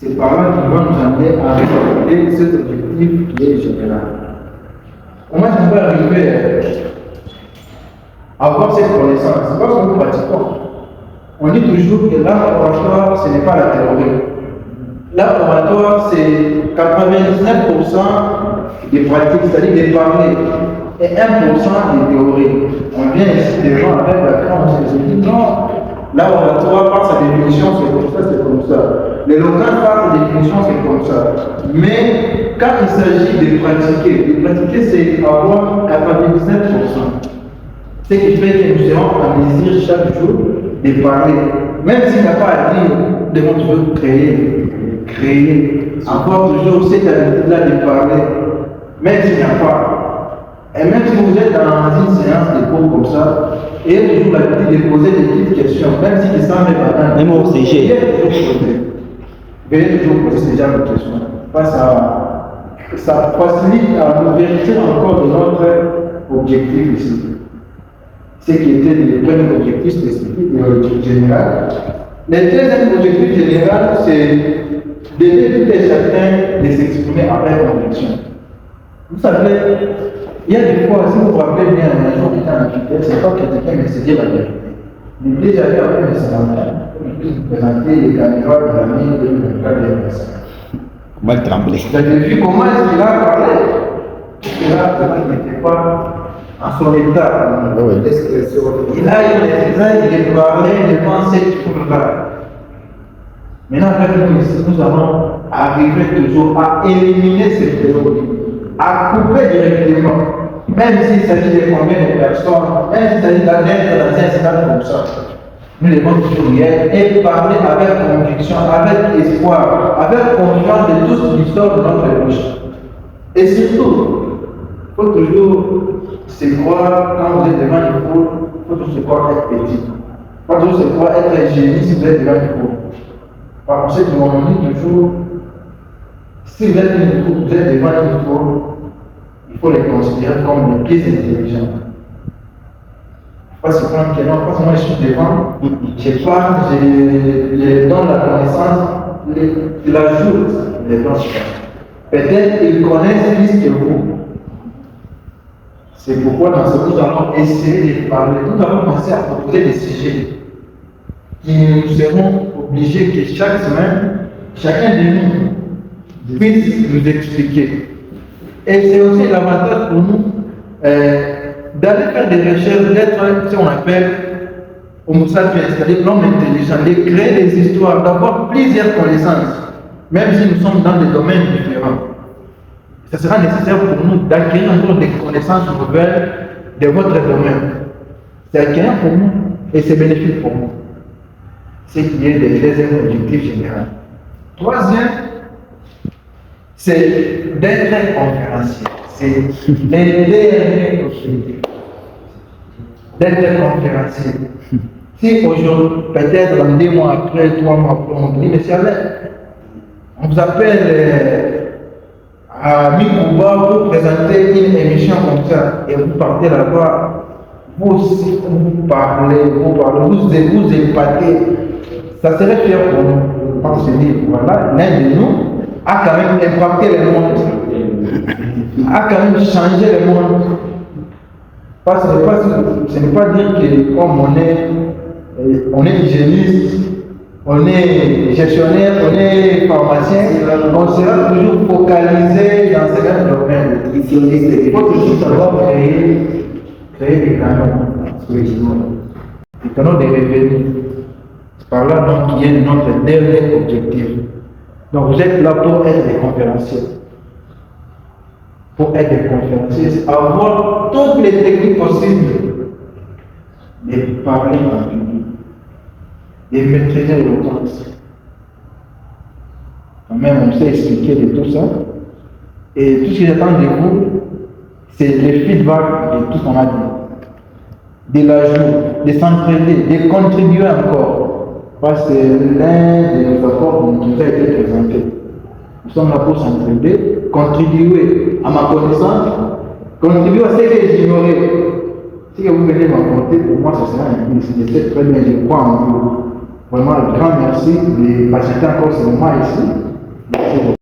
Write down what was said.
C'est par là qu'ils vont nous amener à réaliser cet objectif qui est général. Comment est-ce qu'on peut arriver à avoir cette connaissance? C'est parce que nous pratiquons. On dit toujours que l'art oratoire, ce n'est pas la théorie. L'art oratoire, c'est 99% des pratiques, c'est-à-dire des parler, et 1% des théories. On vient ici des gens avec la crainte, on se dit non, l'art oratoire, par sa définition, c'est comme ça. L'éloquence, par sa définition, c'est comme ça. Mais quand il s'agit de pratiquer, c'est avoir 99%. Ce qui fait que nous serons en désir chaque jour de parler. Même s'il n'y a pas à dire, nous devons toujours créer. Encore toujours cette habitude-là de parler. Même s'il n'y a pas. Et même si vous êtes dans une séance de cours comme ça, ayez toujours l'habitude de poser des petites questions, même si qui semblent banales. Même au CG. Veuillez toujours poser ce genre de questions. Ça facilite l'ouverture encore de notre objectif ici. Ce qui était le premier objectif spécifique et l'objectif général. Le deuxième objectif général, c'est d'aider tout et chacun de s'exprimer avec conviction. Vous savez, il y a des fois, si vous vous rappelez bien, un jour j'étais en Angleterre, c'est pas quelqu'un qui me dit la vérité. L'Église avait appris mes sénateurs, il présentait les caméras de l'année 2024. Mal tremblé. J'ai vu comment est-ce qu'il a parlé. Et là, il n'était pas en son état. Oui. Il a il parlait devant cette foule-là. Maintenant, avec nous ici, nous allons arriver toujours à éliminer ces théories, à couper directement. Même s'il s'agit de combien de personnes, même s'il s'agit d'être dans un stade comme ça, nous devons toujours y être et parler avec conviction, avec espoir, avec confiance de tout ce qui sort de notre bouche. Et surtout, il faut toujours se croire, quand vous êtes devant une foule, il faut toujours se croire être petit. Il faut toujours se croire être un génie si vous êtes devant une foule. Par conséquent, on dit toujours, si vous êtes devant une foule, il faut les considérer comme les plus intelligents. Pas seulement que non, pas seulement je suis devant, je parle, je donne la connaissance, je l'ajoute, je les donne. Peut-être qu'ils connaissent plus que vous. C'est pourquoi dans ce que nous allons essayer de parler, nous allons commencer à proposer des sujets qui nous seront obligés que chaque semaine, chacun de nous puisse nous expliquer. Et c'est aussi l'avantage pour nous d'aller faire des recherches, d'être ce qu'on appelle homo sapiens, c'est-à-dire l'homme intelligent, de créer des histoires, d'avoir plusieurs connaissances, même si nous sommes dans des domaines différents. Ce sera nécessaire pour nous d'acquérir encore des connaissances nouvelles de votre domaine. C'est acquérant pour nous et c'est bénéfique pour nous. Ce qui est le deuxième objectif général. Troisième, c'est d'être conférencier. C'est le dernier objectif. D'être conférencier. Si aujourd'hui, peut-être dans 2 mois après, 3 mois après, on dit, mais c'est on vous appelle à Mikouba pour présenter une émission comme ça, et vous partez là-bas, vous parlez, vous épatez, ça serait fier pour nous. On se dit, voilà, l'un de nous a quand même impacté le monde, a quand même changé le monde. Parce que ce n'est pas dire que comme on est hygiéniste, on est gestionnaire, on est pharmacien, on sera toujours focalisé dans ce même domaine. Il faut toujours savoir créer des canaux, des canaux de revenus. Par là, donc, qui est notre dernier objectif. Donc, vous êtes là pour être des conférenciers. Pour être des conférenciers, avoir toutes les techniques possibles de parler en public, de maîtriser l'éloquence. Quand même, on sait expliquer de tout ça. Et tout ce que j'attends de vous, c'est le feedback de tout ce qu'on a dit. De l'ajout, de s'entraider, de contribuer encore. Parce que l'un de nos apports nous a été présenté. Nous sommes là pour s'entraider, contribuer à ma connaissance, contribuer à ce que j'ignorais. Si vous venez m'apporter, pour moi, ce sera un plus. Je sais très bien, je crois en vous. Vraiment, un grand merci de patienter encore ce moment ici. Bonjour.